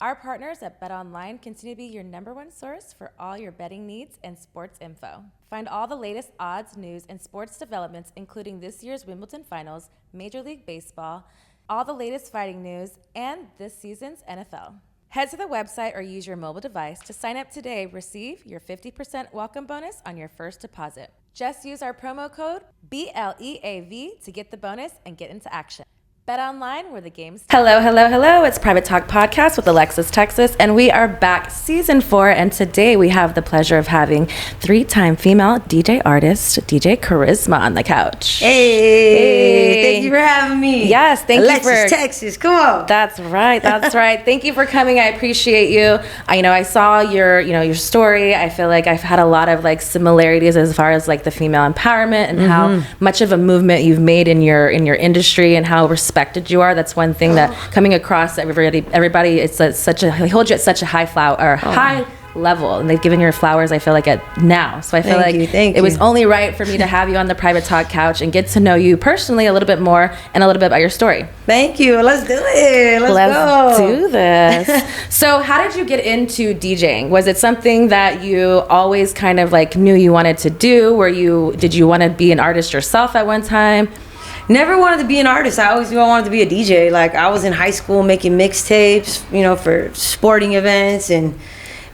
Our partners at BetOnline continue to be your #1 source for all your betting needs and sports info. Find all the latest odds, news, and sports developments, including this year's Wimbledon Finals, Major League Baseball, all the latest fighting news, and this season's NFL. Head to the website or use your mobile device to sign up today. Receive your 50% welcome bonus on your first deposit. Just use our promo code BLEAV to get the bonus and get into action. Bet Online, where the game's... Hello. It's Private Talk Podcast with Alexis Texas, and we are back season 4, and today we have the pleasure of having 3-time female DJ artist, DJ Carisma, on the couch. Hey, thank you for having me. Yes, thank Alexis, you for... Texas, come on. That's right. Thank you for coming. I appreciate you. I saw your story. I feel like I've had a lot of like similarities as far as like the female empowerment and how much of a movement you've made in your industry and how respected you are. That's one thing that coming across everybody it's they hold you at such a high level, and they've given your flowers, I feel like, at now. So I feel it was only right for me to have you on the Private Talk couch and get to know you personally a little bit more and a little bit about your story. Thank you. Let's do it. Let's go. Do this. So how did you get into DJing? Was it something that you always kind of like knew you wanted to do? Did you want to be an artist yourself at one time? Never wanted to be an artist. I always knew I wanted to be a DJ. Like, I was in high school making mixtapes, for sporting events, and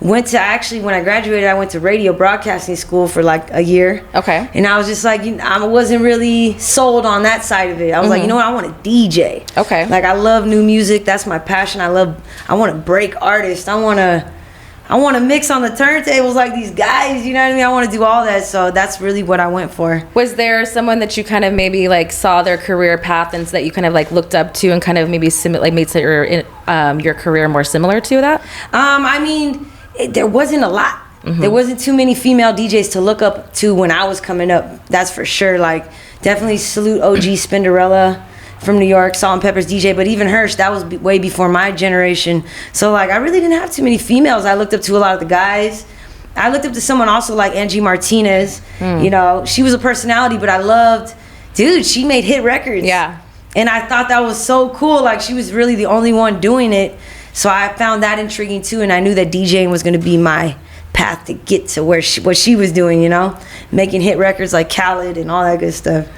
when I graduated, I went to radio broadcasting school for like a year. Okay. And I was just like, I wasn't really sold on that side of it. I was like, you know what? I want to DJ. Okay. Like, I love new music. That's my passion. I want to break artists. I want to mix on the turntables like these guys, you know what I mean? I want to do all that, so that's really what I went for. Was there someone that you kind of maybe like saw their career path and so that you kind of like looked up to and kind of maybe made your career more similar to that? There wasn't a lot. There wasn't too many female DJs to look up to when I was coming up, that's for sure. Like, definitely salute OG Spinderella from New York, Salt and Pepper's DJ, but even her, that was way before my generation. So like, I really didn't have too many females. I looked up to a lot of the guys. I looked up to someone also like Angie Martinez. She was a personality, but she made hit records. Yeah. And I thought that was so cool. Like, she was really the only one doing it. So I found that intriguing too, and I knew that DJing was going to be my path to get to what she was doing, making hit records like Khaled and all that good stuff.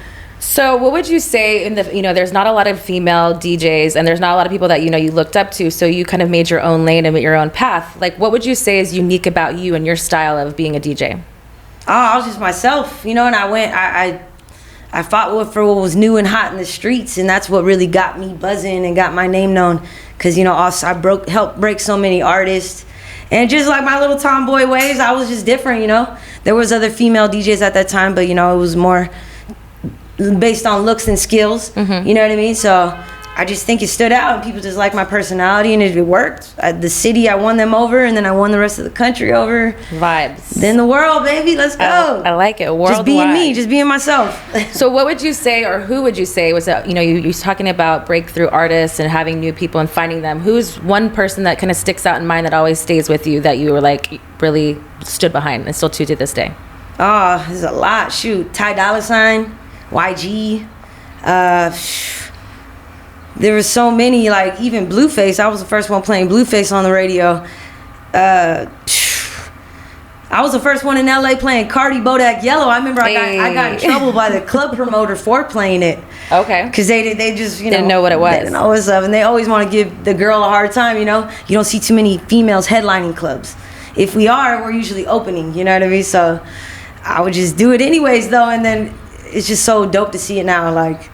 So what would you say there's not a lot of female DJs and there's not a lot of people that, you looked up to. So you kind of made your own lane and your own path. Like, what would you say is unique about you and your style of being a DJ? Oh, I was just myself, and I fought for what was new and hot in the streets. And that's what really got me buzzing and got my name known. Cause also I helped break so many artists. And just like my little tomboy ways, I was just different, There was other female DJs at that time, but it was more based on looks and skills, you know what I mean? So I just think it stood out, and people just like my personality, and it worked. The city, I won them over, and then I won the rest of the country over. Vibes. Then the world, baby, let's go. I like it. Worldwide. Just being me, just being myself. So what would you say, or who would you say was that, you're talking about breakthrough artists and having new people and finding them. Who's one person that kind of sticks out in mind that always stays with you that you were like really stood behind and still to this day? Oh, there's a lot. Shoot, Ty Dolla $ign, YG, there were so many, like even Blueface. I was the first one playing Blueface on the radio. I was the first one in LA playing Cardi Bodak Yellow. I remember I got in trouble by the club promoter for playing it. Okay. Because they just didn't know what it was. They didn't know what's up, and they always want to give the girl a hard time. You don't see too many females headlining clubs. If we are, we're usually opening. You know what I mean? So I would just do it anyways, though, and then it's just so dope to see it now. Like,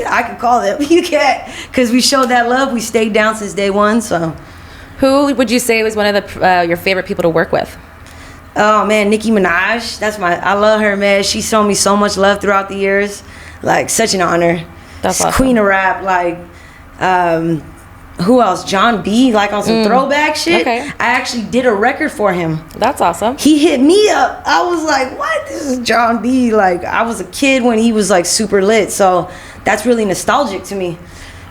I could call them. You can't, because we showed that love. We stayed down since day one. So, who would you say was one of your favorite people to work with? Oh man, Nicki Minaj. I love her, man. She showed me so much love throughout the years. Like, such an honor. That's awesome. Queen of rap. Like, who else? John B. Like on some throwback shit. Okay. I actually did a record for him. That's awesome. He hit me up. I was like, what? This is John B. Like, I was a kid when he was like super lit. So that's really nostalgic to me.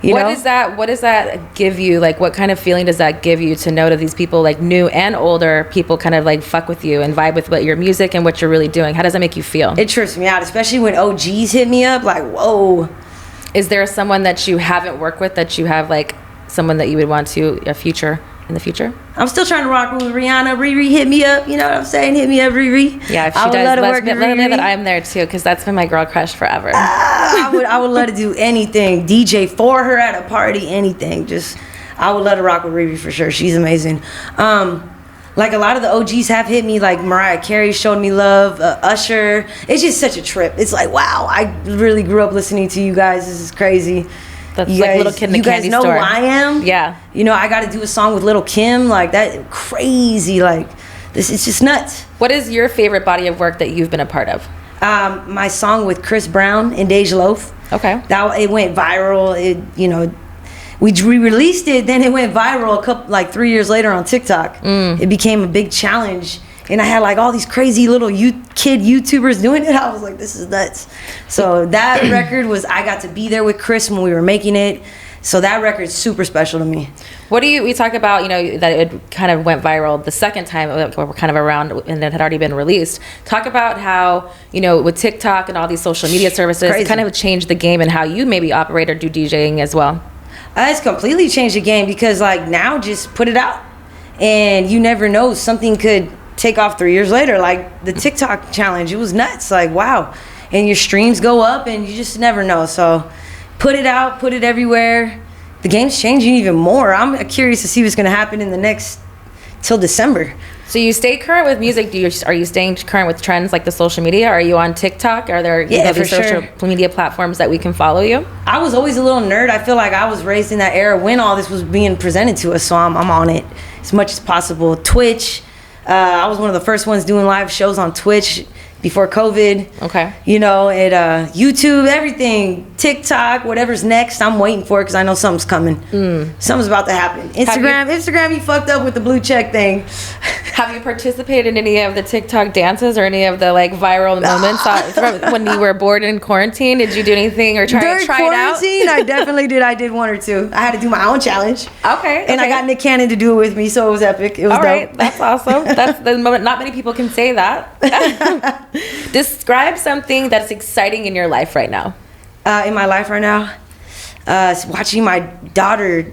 What does that give you? Like, what kind of feeling does that give you to know that these people, like new and older people, kind of like fuck with you and vibe with what your music and what you're really doing? How does that make you feel? It trips me out, especially when OGs hit me up. Like, whoa. Is there someone that you haven't worked with that you have like someone that you would want to a future in the future? I'm still trying to rock with Rihanna. Riri, hit me up. You know what I'm saying? Hit me up, Riri. Yeah, if she does, let me know that I'm there too, because that's been my girl crush forever. I would love to do anything. DJ for her at a party, anything. I would love to rock with Riri for sure. She's amazing. Like a lot of the OGs have hit me, like Mariah Carey showed me love, Usher. It's just such a trip. It's like, wow, I really grew up listening to you guys. This is crazy. That's like Little Kid in the Candy Store. You guys know who I am? Yeah. You know, I got to do a song with Lil' Kim, like that, crazy. Like, this is just nuts. What is your favorite body of work that you've been a part of? My song with Chris Brown and Dej Loaf. Okay. It went viral. We released it, then it went viral 3 years later on TikTok. It became a big challenge. And I had like all these crazy little kid YouTubers doing it. I was like, this is nuts. So that record I got to be there with Chris when we were making it. So that record's super special to me. We talk about, that it kind of went viral the second time, we're kind of around and it had already been released. Talk about how, with TikTok and all these social media services, it kind of changed the game and how you maybe operate or do DJing as well. It's completely changed the game because like now just put it out and you never know, something could take off 3 years later. Like the TikTok challenge, it was nuts. Like, wow. And your streams go up and you just never know. So put it out, put it everywhere. The game's changing even more. I'm curious to see what's going to happen in the next till December. So you stay current with music. Are you staying current with trends like the social media? Are you on TikTok? Are there social media platforms that we can follow you? I was always a little nerd. I feel like I was raised in that era when all this was being presented to us. So I'm on it as much as possible. Twitch. I was one of the first ones doing live shows on Twitch before COVID. Okay. At YouTube, everything, TikTok, whatever's next, I'm waiting for it because I know something's coming. Something's about to happen. Instagram, you fucked up with the blue check thing. Have you participated in any of the TikTok dances or any of the like viral moments when you were bored in quarantine? Did you do anything or try it out? During quarantine, I definitely did. I did one or two. I had to do my own challenge. Okay. And I got Nick Cannon to do it with me, so it was epic. It was dope. Right, that's awesome. That's the moment. Not many people can say that. Describe something that's exciting in your life right now. In my life right now, watching my daughter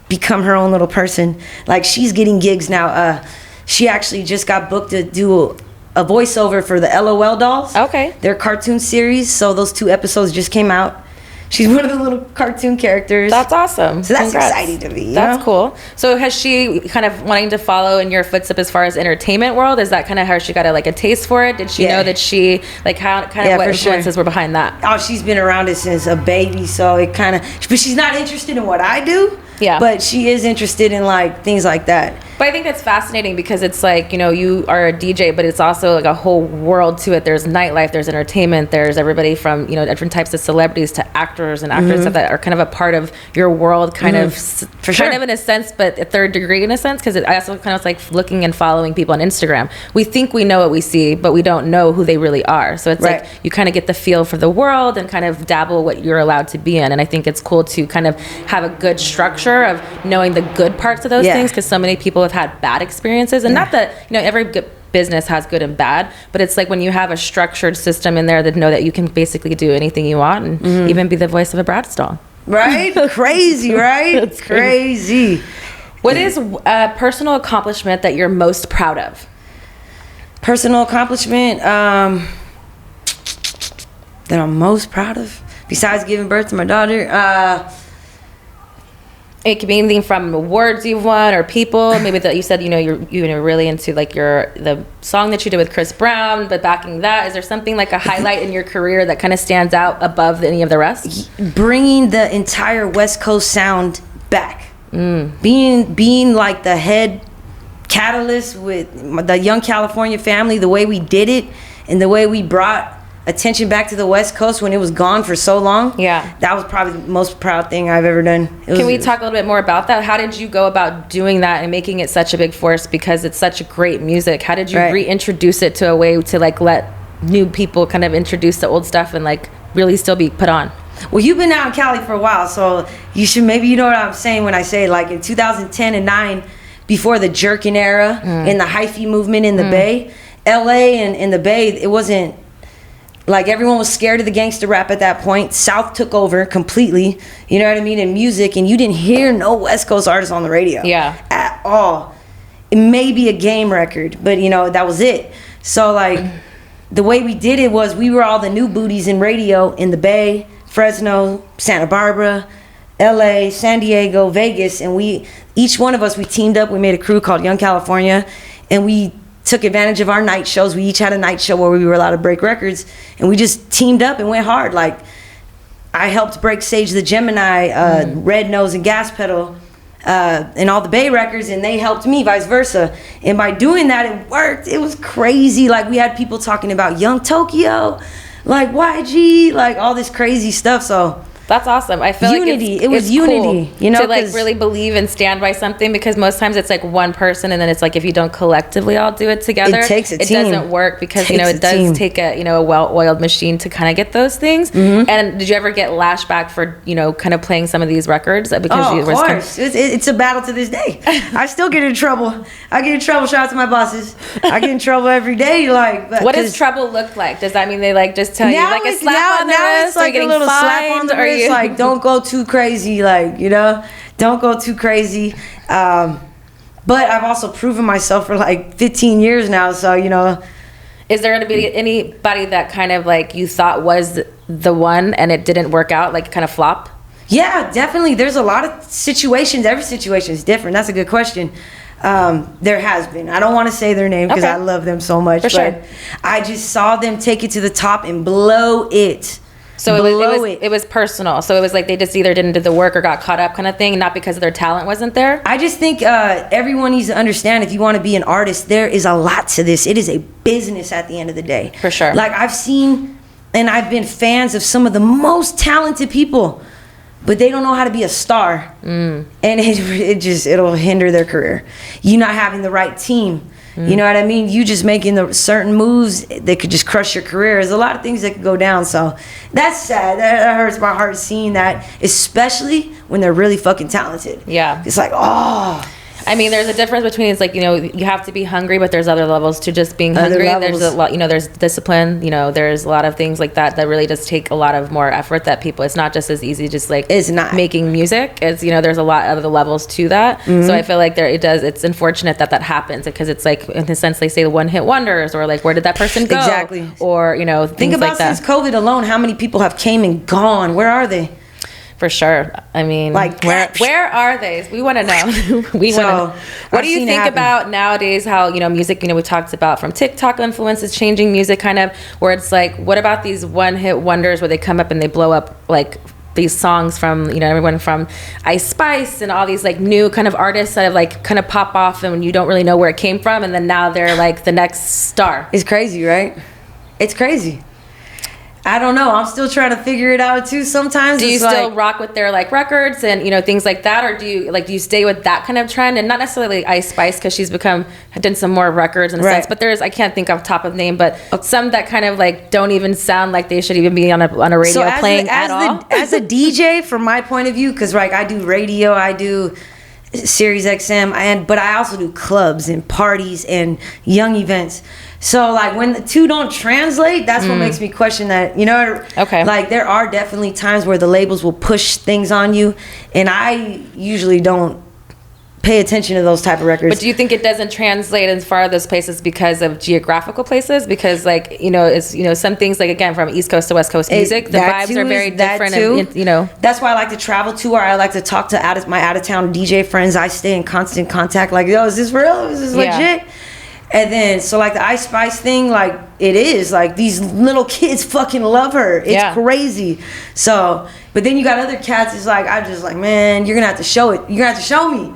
become her own little person. Like she's getting gigs now. She actually just got booked to do a voiceover for the LOL dolls. Okay. Their cartoon series. So those 2 episodes just came out. She's one of the little cartoon characters. That's awesome. So that's exciting to me. That's cool. So has she kind of wanting to follow in your footsteps as far as entertainment world? Is that kind of how she got a taste for it? Did she know that she what influences were behind that? Oh, she's been around it since a baby. So it kind of, but she's not interested in what I do. Yeah. But she is interested in things like that. But I think that's fascinating because it's you are a DJ, but it's also a whole world to it. There's nightlife, there's entertainment, there's everybody from, different types of celebrities to actors and actors that are kind of a part of your world, kind of in a sense, but a third degree in a sense, because I also kind of like looking and following people on Instagram. We think we know what we see, but we don't know who they really are. So it's like you kind of get the feel for the world and kind of dabble what you're allowed to be in. And I think it's cool to kind of have a good structure of knowing the good parts of those things, because so many people have had bad experiences, and not that every good business has good and bad, but it's like when you have a structured system in there that know that you can basically do anything you want and even be the voice of a Bratz doll. Right? Crazy, right? It's crazy. What is a personal accomplishment that you're most proud of? Personal accomplishment that I'm most proud of, besides giving birth to my daughter. It could be anything from awards you've won or people. Maybe that you said you're really into the song that you did with Chris Brown. But backing that, is there something like a highlight in your career that kind of stands out above any of the rest? Bringing the entire West Coast sound back. Being like the head catalyst with the Young California family, the way we did it and the way we brought attention back to the West Coast when it was gone for so long. Yeah, that was probably the most proud thing I've ever done. Can we talk a little bit more about that? How did you go about doing that and making it such a big force, because it's such a great music? How did you reintroduce it to a way to let new people kind of introduce the old stuff and really still be put on? Well, you've been out in Cali for a while, so you should maybe know what I'm saying when I say in 2010 and 9, before the jerking era and the hyphy movement in the Bay, LA and the Bay, it wasn't everyone was scared of the gangster rap at that point. South took over completely, you know what I mean, in music, and you didn't hear no West Coast artists on the radio. Yeah. At all. It may be a game record, but you know, that was it. So like the way we did it was we were all the new booties in radio in the Bay, Fresno, Santa Barbara, LA, San Diego, Vegas, and each one of us, we teamed up. We made a crew called Young California, and we took advantage of our night shows. We each had a night show where we were allowed to break records, and we just teamed up and went hard. Like I helped break Sage the Gemini, Red Nose and Gas Pedal, and all the Bay records, and they helped me, vice versa. And by doing that, it worked. It was crazy. Like we had people talking about Young Tokyo, like YG, like all this crazy stuff. So that's awesome. I feel unity. Like it was unity, cool, you know, to like really believe and stand by something, because most times it's like one person, and then it's like if you don't collectively all do it together, it takes a team. It doesn't work, because you know it does take a a well-oiled machine to kind of get those things. And did you ever get lashback for kind of playing some of these records because of course it's a battle to this day. I still get in trouble. I get in trouble. Shout out to my bosses. I get in trouble every day. Like, what does trouble look like? Does that mean they like just tell you like a slap on the wrist? It's like a little slap on the wrist. Like, don't go too crazy, like, don't go too crazy. But I've also proven myself for like 15 years now, so Is there going to be anybody that kind of like you thought was the one and it didn't work out, like kind of flop? Yeah, definitely. There's a lot of situations. Every situation is different. That's a good question. There has been. I don't want to say their name because I love them so much, but I just saw them take it to the top and blow it. So it was personal. So it was like they just either didn't do the work or got caught up kind of thing, not because their talent wasn't there. I just think everyone needs to understand, if you want to be an artist, there is a lot to this. It is a business at the end of the day. For sure. Like I've seen and I've been fans of some of the most talented people, but they don't know how to be a star. And it'll hinder their career. You not having the right team. You know what I mean? You just making the certain moves that could just crush your career. There's a lot of things that could go down. So that's sad. That hurts my heart seeing that, especially when they're really fucking talented. Yeah. It's like, oh. I mean, there's a difference between, it's like, you have to be hungry, but there's other levels to just being hungry. There's a lot, there's discipline, there's a lot of things like that really does take a lot of more effort that it's not just as easy, just like it's not making music. It's, there's a lot of the levels to that. So I feel like it's unfortunate that happens, because it's like, in a sense, they say the one-hit wonders, or like, where did that person go? Exactly. Or, think about, like, since COVID alone, how many people have came and gone? Where are they? For sure. I mean, like, where are they? We want to know. Want to know. What do you think about nowadays, how, music, we talked about from TikTok influences changing music, kind of, where it's like, what about these one-hit wonders where they come up and they blow up, like, these songs from, everyone from Ice Spice and all these, like, new kind of artists that have, like, kind of pop off, and you don't really know where it came from, and then now they're, like, the next star. It's crazy, right? It's crazy. I don't know. I'm still trying to figure it out too. Sometimes. Do you still rock with their like records and things like that, or do you stay with that kind of trend, and not necessarily Ice Spice, because she's done some more records in a sense, but I can't think off top of name, but some that kind of like don't even sound like they should even be on a radio playing at all. As a DJ, from my point of view, because like I do radio, I do Sirius XM, but I also do clubs and parties and young events. So like when the two don't translate, that's what makes me question that, Okay. Like there are definitely times where the labels will push things on you, and I usually don't pay attention to those type of records. But do you think it doesn't translate as far as those places because of geographical places? Because like, it's, some things, like, again, from East Coast to West Coast music, the vibes are very different. And, that's why I like to travel too, or I like to talk to my out-of-town DJ friends. I stay in constant contact, like, yo, is this real? Is this legit? And then, so like the Ice Spice thing, like it is like these little kids fucking love her. It's crazy. So, but then you got other cats. It's like, I'm just like, man, you're gonna have to show it. You're gonna have to show me.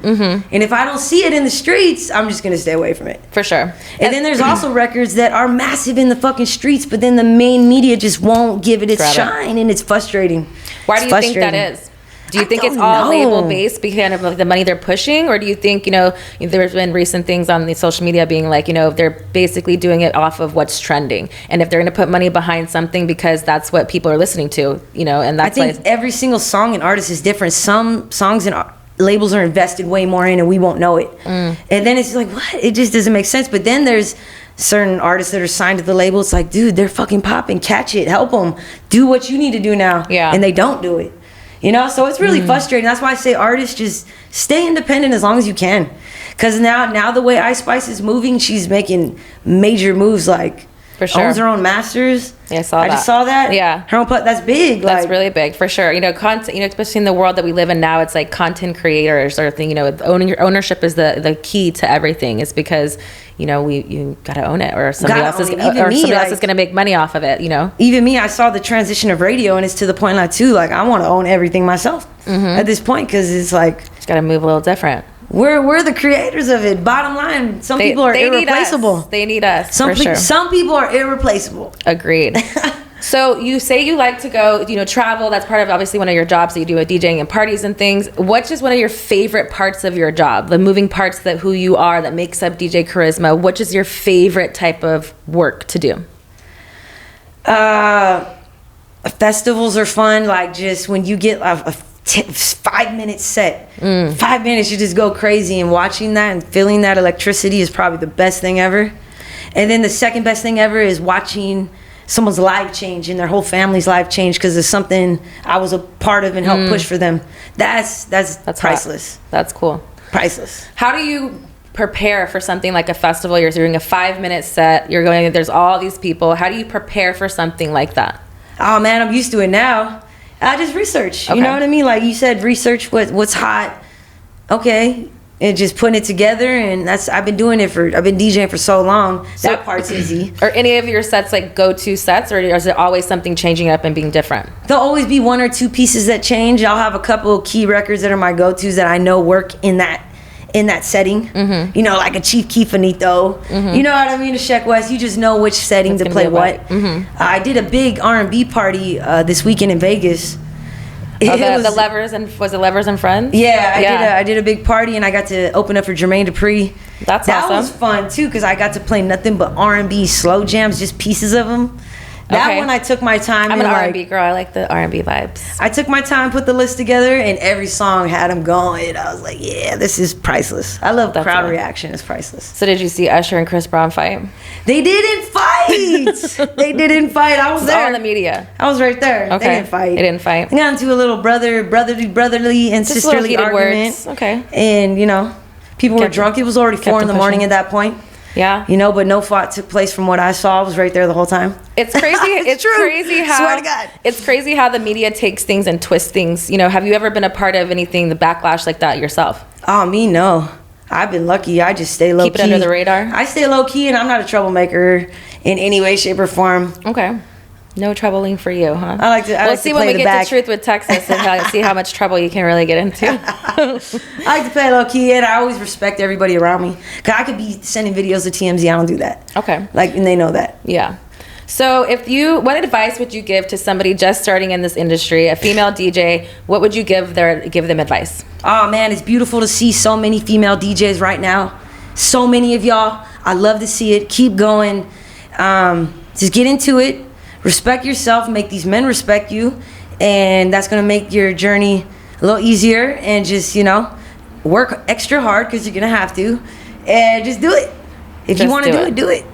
And if I don't see it in the streets, I'm just gonna stay away from it. For sure. And then there's also records that are massive in the fucking streets, but then the main media just won't give it its shine, and it's frustrating. Why do you think that is? Do you think it's all label based because of the money they're pushing, or do you think there's been recent things on the social media being like they're basically doing it off of what's trending, and if they're going to put money behind something because that's what people are listening to, and that's I think every single song and artist is different. Some songs and labels are invested way more in, and we won't know it, and then it's like, what? It just doesn't make sense. But then there's certain artists that are signed to the label. It's like, dude, they're fucking popping. Catch it, help them, do what you need to do now. Yeah, and they don't do it. You know, so it's really frustrating. That's why I say artists just stay independent as long as you can. Because now the way Ice Spice is moving, she's making major moves, like for sure. owns her own masters. Yeah, I just saw that. Yeah. Her own that's big. That's like, really big for sure. You know, content. You know, especially in the world that we live in now, it's like content creators or thing. You know, owning your ownership is the key to everything. Is because you know you gotta own it, or somebody else is gonna make money off of it. You know. Even me, I saw the transition of radio, and it's to the point now too. Like I want to own everything myself at this point because it's like it's gotta move a little different. We're the creators of it. Bottom line, some people are irreplaceable. They need us. Some people are irreplaceable. Agreed. So you say you like to go, you know, travel. That's part of obviously one of your jobs that you do with DJing and parties and things. What's just one of your favorite parts of your job? The moving parts that who you are that makes up DJ Carisma. What is your favorite type of work to do? Festivals are fun. Like just when you get a 5-minute set, 5 minutes, you just go crazy, and watching that and feeling that electricity is probably the best thing ever. And then the second best thing ever is watching someone's life change and their whole family's life change because it's something I was a part of and helped push for them. That's priceless. Hot. That's cool. Priceless. How do you prepare for something like a festival? You're doing a 5-minute set. You're going. There's all these people. How do you prepare for something like that? Oh man, I'm used to it now. I just research. Okay. You know what I mean? Like you said, research what's hot. Okay. And just putting it together, and I've been DJing for so long. That part's easy. Are any of your sets like go-to sets, or is it always something changing up and being different? There'll always be one or two pieces that change. I'll have a couple of key records that are my go-tos that I know work in that setting. You know, like a Chief Keef Finito. You know what I mean? A Sheck West. You just know which setting to play what. I did a big R&B party this weekend in Vegas. The Levers and Friends? Yeah, I did a big party, and I got to open up for Jermaine Dupri. That was fun too, because I got to play nothing but R&B slow jams, just pieces of them. That one I took my time. I'm an R&B girl. I like the R&B vibes. I took my time, put the list together, and every song had them going. I was like, yeah, this is priceless. I love crowd reaction. It's priceless. So did you see Usher and Chris Brown fight? They didn't fight. They didn't fight. I was there. All in the media. I was right there. Okay. They didn't fight. They didn't fight. They got into a little brotherly and just sisterly argument. Words. Okay. And, you know, people were drunk. It was already 4 in the morning at that point. Yeah. You know, but no fight took place from what I saw. I was right there the whole time. It's crazy. It's true. Crazy how swear to God. It's crazy how the media takes things and twists things. You know, have you ever been a part of anything, the backlash like that yourself? Oh, me, no. I've been lucky. I just stay low key. Keep it under the radar? I stay low key, and I'm not a troublemaker in any way, shape, or form. Okay. No troubling for you, huh? I like to. We'll see when we get to Truth with Texas and see how much trouble you can really get into. I like to play low key, and I always respect everybody around me. Cause I could be sending videos to TMZ. I don't do that. Okay. Like, and they know that. Yeah. So what advice would you give to somebody just starting in this industry, a female DJ? What would you give them advice? Oh man, it's beautiful to see so many female DJs right now. So many of y'all. I love to see it. Keep going. Just get into it. Respect yourself. Make these men respect you, and that's gonna make your journey a little easier. And just, you know, work extra hard because you're gonna have to, and just do it. If you want to do it.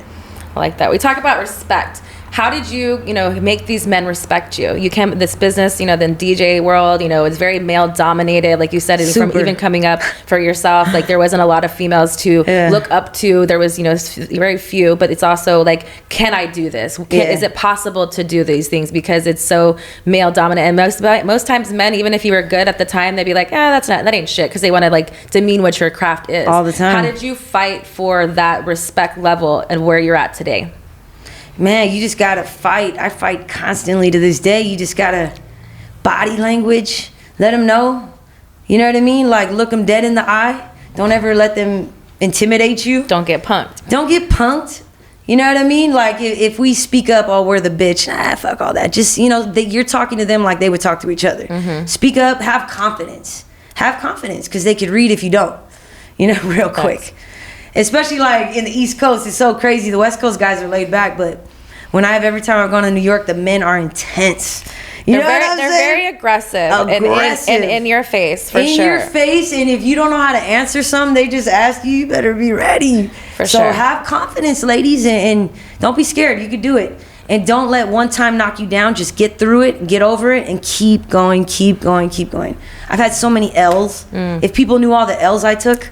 I like that. We talk about respect. How did you, make these men respect you? You came this business, the DJ world, it's very male dominated. Like you said, from even coming up for yourself, like there wasn't a lot of females to look up to. There was, very few, but it's also like, can I do this? Is it possible to do these things? Because it's so male dominant. And most times men, even if you were good at the time, they'd be like, that ain't shit. Cause they want to like demean what your craft is. All the time. How did you fight for that respect level and where you're at today? Man, you just gotta fight. I fight constantly to this day. You just gotta body language, let them know. You know what I mean? Like, look them dead in the eye. Don't ever let them intimidate you. Don't get punked. Don't get punked. You know what I mean? Like, if we speak up, oh, we're the bitch. Fuck all that. Just, you're talking to them like they would talk to each other. Mm-hmm. Speak up, have confidence. Have confidence, because they could read if you don't. Real quick. Especially like in the East Coast, it's so crazy. The West Coast guys are laid back, but every time I've gone to New York, the men are intense. They're very aggressive. And in your face, for sure. In your face, and if you don't know how to answer something, they just ask you. You better be ready. So have confidence, ladies, and don't be scared. You could do it. And don't let one time knock you down. Just get through it, get over it, and keep going, keep going, keep going. I've had so many L's. If people knew all the L's I took,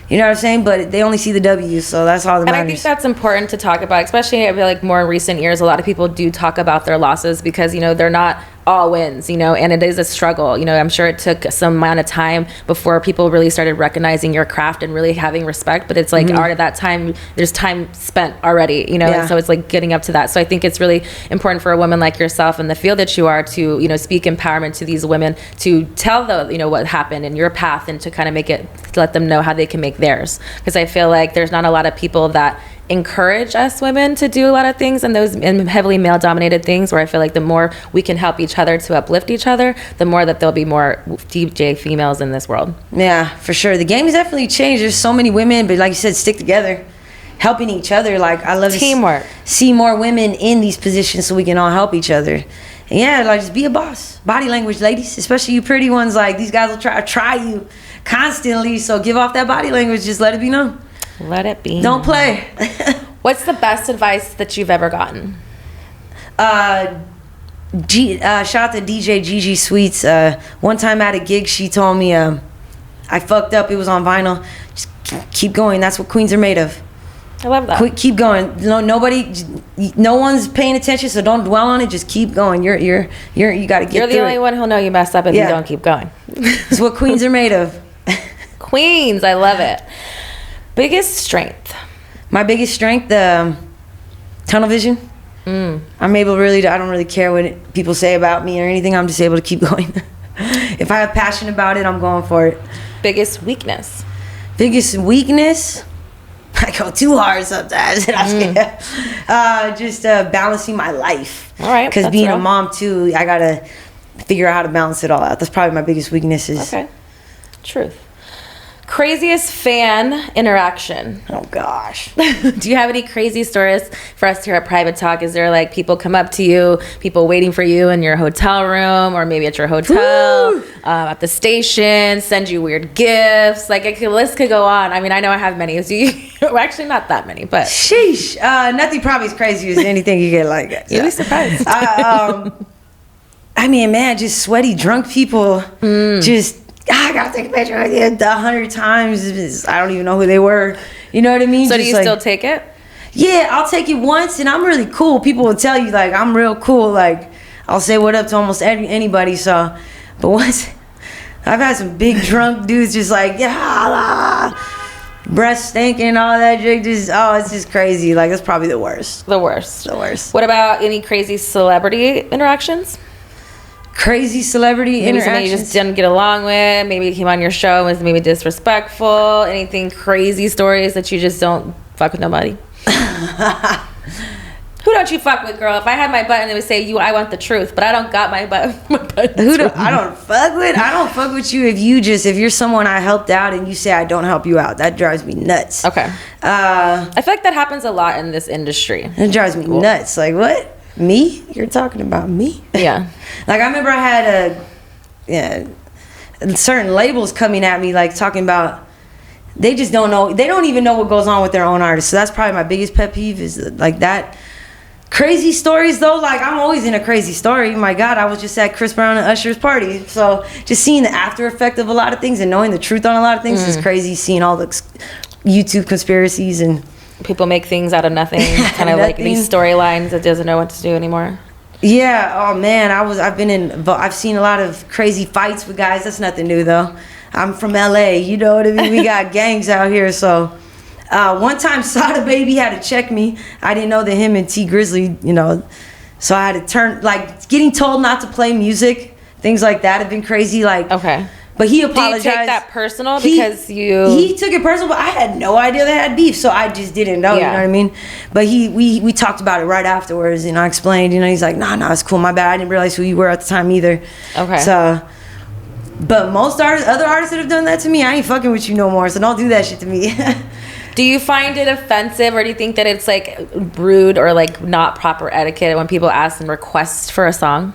you know what I'm saying? But they only see the W's, so that's all that matters. And I think that's important to talk about, especially I feel like more in recent years, a lot of people do talk about their losses because, you know, they're not all wins, you know, and it is a struggle. You know, I'm sure it took some amount of time before people really started recognizing your craft and really having respect, but it's like already at that time, there's time spent already, you know, and so it's like getting up to that. So I think it's really important for a woman like yourself in the field that you are to, you know, speak empowerment to these women, to tell them, you know, what happened in your path and to kind of make it, to let them know how they can make theirs. Because I feel like there's not a lot of people that encourage us women to do a lot of things and those heavily male dominated things, where I feel like the more we can help each other to uplift each other, the more that there'll be more DJ females in this world. Yeah, for sure. The game has definitely changed. There's so many women, but like you said, stick together, helping each other. Like, I love teamwork. to see more women in these positions so we can all help each other. And yeah, like, just be a boss. Body language, ladies, especially you pretty ones. Like, these guys will try you constantly, so give off that body language. Just let it be known. Let it be. Don't play. What's the best advice that you've ever gotten? Shout out to DJ Gigi Sweets. One time at a gig, she told me I fucked up. It was on vinyl. Just keep going. That's what queens are made of. I love that. Keep going. No one's paying attention, so don't dwell on it. Just keep going. You got to get through it. You're the only one who'll know you messed up if you don't keep going. It's what queens are made of. Queens, I love it. Biggest strength? My biggest strength, tunnel vision. I'm able to I don't really care what people say about me or anything. I'm just able to keep going. If I have passion about it, I'm going for it. Biggest weakness? Biggest weakness? I go too hard sometimes. Just balancing my life. All right. Because being a mom too, I got to figure out how to balance it all out. That's probably my biggest weaknesses. Okay. Truth. Craziest fan interaction? Oh gosh. Do you have any crazy stories for us here at Private Talk? Is there like people come up to you, people waiting for you in your hotel room, or maybe at your hotel, at the station, send you weird gifts? Like, the list could go on. I mean, I know I have many. Do you? Well, actually, not that many, but sheesh. Nothing probably as crazy as anything you get like that. You'd be surprised. I mean, man, just sweaty drunk people. Just. I gotta take a picture of you 100 times. I don't even know who they were. You know what I mean? So just do you still take it? Yeah, I'll take it once, and I'm really cool. People will tell you, like, I'm real cool. Like, I'll say what up to almost anybody. So, but once, I've had some big drunk dudes just like, breath stinking, all that shit. It's just crazy. Like, it's probably the worst. The worst. The worst. What about any crazy celebrity interactions? Crazy celebrity interactions. Somebody you just didn't get along with, maybe he came on your show and was maybe disrespectful. Anything crazy stories that you just don't fuck with nobody? Who don't you fuck with, girl? If I had my button, it would say I want the truth, but I don't got my button. I don't fuck with? I don't fuck with you if you're someone I helped out and you say I don't help you out. That drives me nuts. Okay. I feel like that happens a lot in this industry. It drives me nuts. Like, what? Me? You're talking about me? Yeah. Like, I remember I had certain labels coming at me, like, talking about, they just don't know, they don't even know what goes on with their own artists. So that's probably my biggest pet peeve, is like that. Crazy stories, though, like, I'm always in a crazy story. My God, I was just at Chris Brown and Usher's party. So just seeing the after effect of a lot of things and knowing the truth on a lot of things is crazy. Seeing all the YouTube conspiracies and people make things out of nothing, kind of like these storylines that doesn't know what to do anymore. Yeah. Oh man, I've seen a lot of crazy fights with guys. That's nothing new though. I'm from LA. You know what I mean? We got gangs out here. So one time Sada Baby had to check me. I didn't know that him and T Grizzly, you know, so I had to turn, like, getting told not to play music, things like that have been crazy. Like, okay. But he apologized. Did you take that personal because He took it personal, but I had no idea they had beef, so I just didn't know, you know what I mean? But we talked about it right afterwards, and I explained, you know, he's like, no, it's cool, my bad, I didn't realize who you were at the time either. Okay. So, but most other artists that have done that to me, I ain't fucking with you no more, so don't do that shit to me. Do you find it offensive, or do you think that it's, like, rude or, like, not proper etiquette when people ask and request for a song?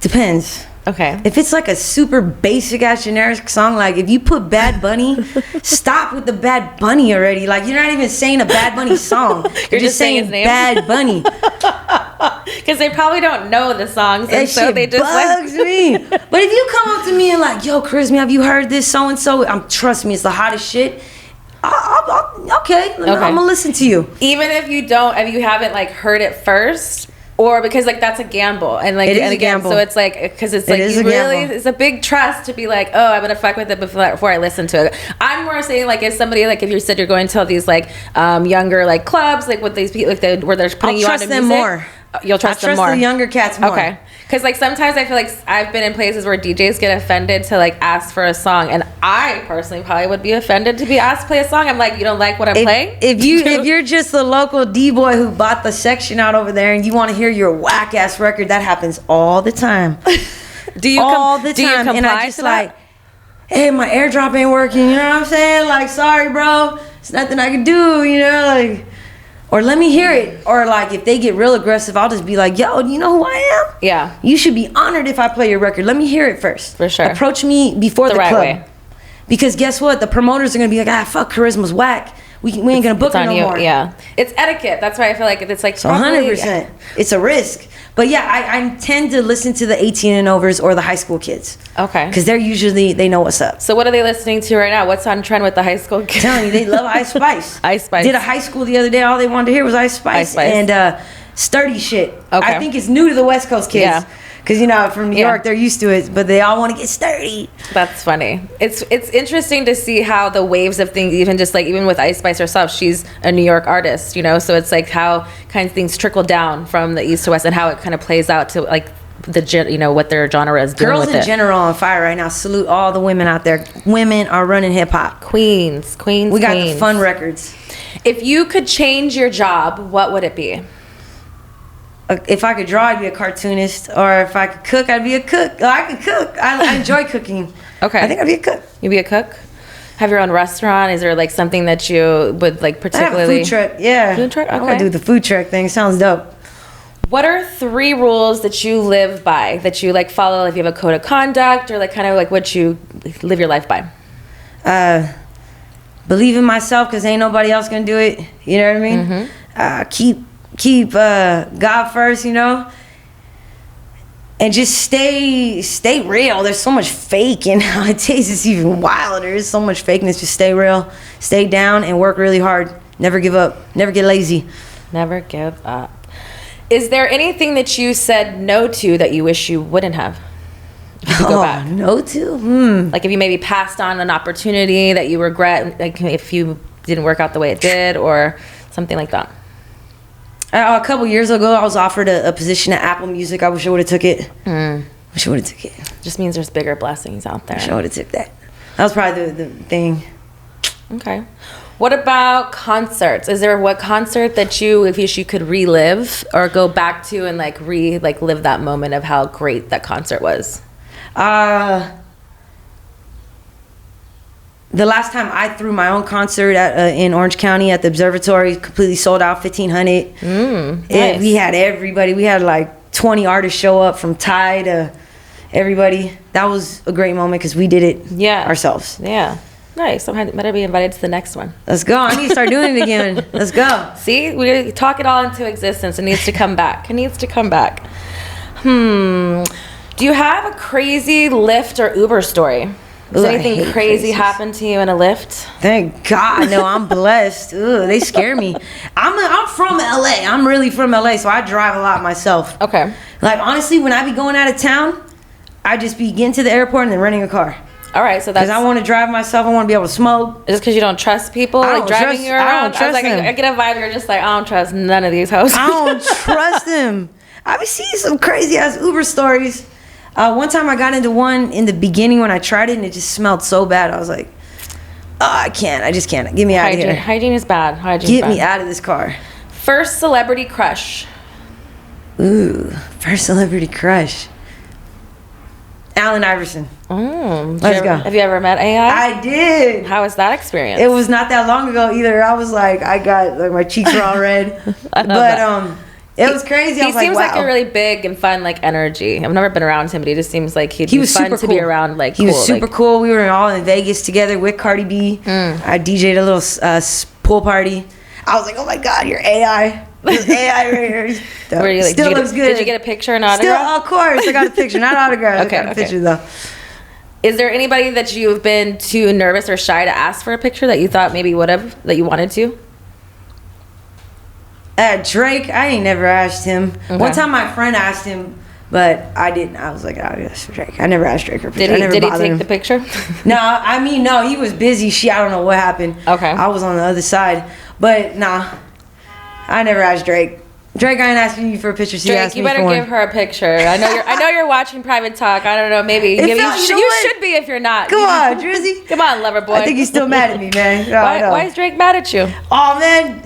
Depends. Okay. If it's like a super basic ass generic song, like if you put Bad Bunny, stop with the Bad Bunny already. Like you're not even saying a Bad Bunny song. You're just saying his name. Bad Bunny. Because they probably don't know the songs, and that so shit they just bugs me. But if you come up to me and like, yo, Carisma, have you heard this so and so? Trust me, it's the hottest shit. Okay, I'm gonna listen to you. Even if you haven't like heard it first. Or because like that's a gamble, and like it is and again, a gamble. So it's like because it's like you really it's a big trust to be like, oh, I'm gonna fuck with it before I listen to it. I'm more saying like if somebody like if you said you're going to these like younger like clubs like with these people like where they're putting you on the music. I'll trust them more. You'll trust them more. The younger cats more. Okay. Because like sometimes I feel like I've been in places where DJs get offended to like ask for a song, and I personally probably would be offended to be asked to play a song. I'm like, you don't like what I'm playing? If you're just a local D-boy who bought the section out over there and you want to hear your whack ass record, that happens all the time. Do you comply and I just to like, that? hey, my airdrop ain't working. You know what I'm saying? Like, sorry, bro. It's nothing I can do. You know, like. Or let me hear it. Or like if they get real aggressive, I'll just be like, yo, do you know who I am? Yeah. You should be honored if I play your record. Let me hear it first. For sure. Approach me before the right club. way. Because guess what? The promoters are going to be like, fuck, Carisma's whack. We ain't going to book her no more. Yeah. It's etiquette. That's why I feel like it's like so 100%. It's a risk. But yeah, I tend to listen to the 18 and overs or the high school kids. Okay. Because they know what's up. So what are they listening to right now? What's on trend with the high school kids? I'm telling you, they love Ice Spice. Ice Spice. Did a high school the other day. All they wanted to hear was Ice Spice. Ice Spice. And sturdy shit. Okay. I think it's new to the West Coast kids. Yeah. Because, you know, from New York, they're used to it. But they all want to get sturdy. That's funny. It's interesting to see how the waves of things, even with Ice Spice herself, she's a New York artist, you know? So it's like how kind of things trickle down from the east to west and how it kind of plays out to like what their genre is doing Girls with it. in general on fire right now. Salute all the women out there. Women are running hip-hop. Queens. We got the fun records. If you could change your job, what would it be? If I could draw, I'd be a cartoonist. Or if I could cook, I'd be a cook. I could cook. I enjoy cooking. Okay. I think I'd be a cook. You'd be a cook? Have your own restaurant? Is there like something that you would like particularly? I have a food truck, yeah. Food truck? Okay. I want to do the food truck thing. Sounds dope. What are 3 rules that you live by, that you like follow, if you have a code of conduct or like kind of like what you live your life by? Believe in myself because ain't nobody else gonna do it. You know what I mean? Keep God first, you know? And just stay real. There's so much fake and nowadays it's even wilder. There's so much fakeness. Just stay real, stay down and work really hard. Never give up. Never get lazy. Never give up. Is there anything that you said no to that you wish you wouldn't have? If you could go back. No to? Like if you maybe passed on an opportunity that you regret, like if you didn't work out the way it did or something like that. A couple years ago, I was offered a position at Apple Music. I wish I would have took it. Wish I would have took it. Just means there's bigger blessings out there. Wish I would have took that. That was probably the thing. Okay. What about concerts? Is there what concert that you, if you could relive or go back to and live that moment of how great that concert was? The last time I threw my own concert in Orange County at the Observatory, completely sold out, 1,500. Nice. We had everybody. We had like 20 artists show up from Ty to everybody. That was a great moment because we did it ourselves. Yeah. Nice. I better be invited to the next one. Let's go. I need to start doing it again. Let's go. See? We talk it all into existence. It needs to come back. It needs to come back. Do you have a crazy Lyft or Uber story? Does anything crazy happen to you in a Lyft? Thank God. No, I'm blessed. Ugh, they scare me. I'm from LA. I'm really from LA, so I drive a lot myself. Okay. Like, honestly, when I be going out of town, I just be getting to the airport and then renting a car. All right, so that's... Because I want to drive myself. I want to be able to smoke. Is it because you don't trust people? Like driving you around? I don't trust them. I get a vibe you're just like, I don't trust none of these hoes. I don't trust them. I be seeing some crazy-ass Uber stories. One time I got into one in the beginning when I tried it and it just smelled so bad. I was like, I just can't. Get me out of here. Hygiene is bad. Get me out of this car. First celebrity crush. Ooh, first celebrity crush. Allen Iverson. Let's go. Have you ever met AI? I did. How was that experience? It was not that long ago either. I was like, I got like my cheeks were all red. It was crazy. He seems like a really big and fun like energy. I've never been around him, but he just seems like he was fun to be around. Like he was super cool. We were all in Vegas together with Cardi B. I DJ'd a little pool party. I was like, oh my God, you're AI. There's AI right here. Were you like, still looks good. Did you get a picture and autograph? Still, of course. I got a picture, not autograph. Okay, I got a picture though. Is there anybody that you've been too nervous or shy to ask for a picture that you thought maybe would have, that you wanted to? Drake, I ain't never asked him. Okay. One time my friend asked him, but I didn't. I was like, oh, yes, for Drake. I never asked Drake for a picture. Did he take the picture? No, he was busy. I don't know what happened. Okay. I was on the other side. But, nah, I never asked Drake. Drake, I ain't asking you for a picture. So Drake, you better give her a picture. I know you're watching Private Talk. I don't know, maybe you should be if you're not. Come on, Drizzy. Come on, lover boy. I think he's still mad at me, man. Why is Drake mad at you? Oh man,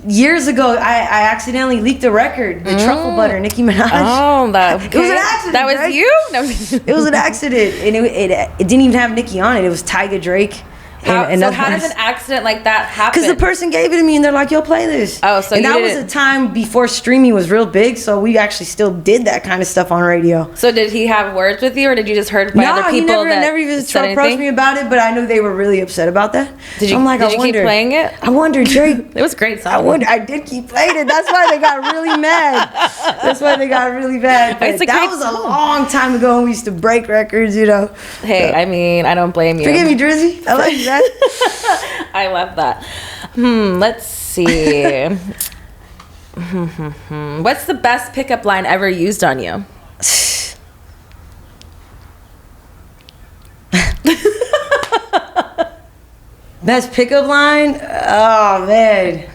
years ago I accidentally leaked a record, the Truffle Butter, Nicki Minaj. Oh, okay. It was an accident. That was Drake. you? It was an accident, and it didn't even have Nicki on it. It was Tyga, Drake. How does an accident like that happen? Because the person gave it to me and they're like, yo, play this. Oh, so that was a time before streaming was real big, so we actually still did that kind of stuff on radio. So did he have words with you, or did you just heard by other people? No, he never even approached me about it, but I knew they were really upset about that. Did you keep playing it? I wondered, Drake. It was a great song. I did keep playing it. That's why they got really mad. But that was a long time ago when we used to break records, you know. Hey, I mean, I don't blame you. Forgive me, Drizzy. I like that. I love that. Let's see. What's the best pickup line ever used on you? Best pickup line? Oh man,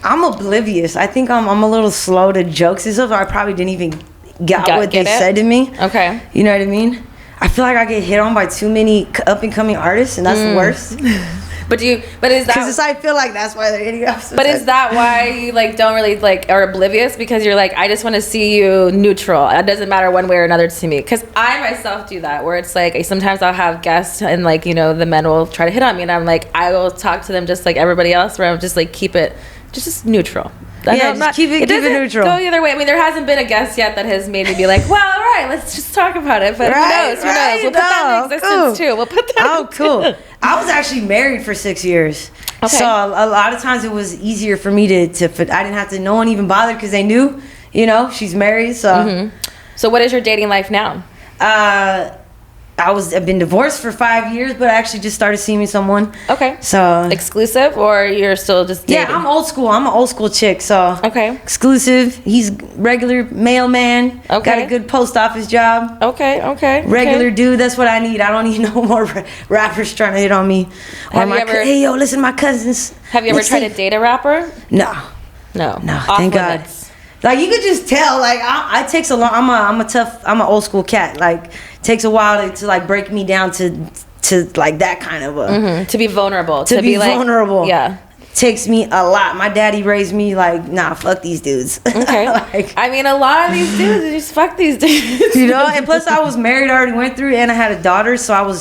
I'm oblivious. I think I'm a little slow to jokes and stuff. I probably didn't even get what they said to me. Okay. You know what I mean? I feel like I get hit on by too many up and coming artists, and that's the worst. But is that because I feel like that's why they're hitting up? But is that why you like don't really like are oblivious? Because you're like, I just want to see you neutral. It doesn't matter one way or another to me. Because I myself do that, where it's like sometimes I'll have guests and like the men will try to hit on me, and I'm like, I will talk to them just like everybody else, where I'm just like keep it just neutral. Keep it neutral. Go either way. I mean, there hasn't been a guest yet that has made me be like, well, all right, let's just talk about it. But who knows? We'll put that in existence too. We'll put that. Oh, cool. I was actually married for 6 years. Okay. So a lot of times it was easier for me to I didn't have to, no one even bothered because they knew, she's married. So, So what is your dating life now? I've been divorced for 5 years, but I actually just started seeing someone. Okay. So exclusive, or you're still just dating? Yeah, I'm old school. I'm an old school chick. So okay. Exclusive. He's regular mailman. Okay. Got a good post office job. Okay. Regular dude. That's what I need. I don't need no more rappers trying to hit on me. Hey yo, listen, my cousins. Have you ever tried to date a rapper? No. Thank God. Like you could just tell, like I takes a long. I'm an old school cat. Like takes a while to like break me down to like that kind of to be vulnerable. To be vulnerable. Yeah. Takes me a lot. My daddy raised me like, nah, fuck these dudes. Okay. I mean, a lot of these dudes just fuck these dudes. And plus I was married, I already went through it, and I had a daughter, so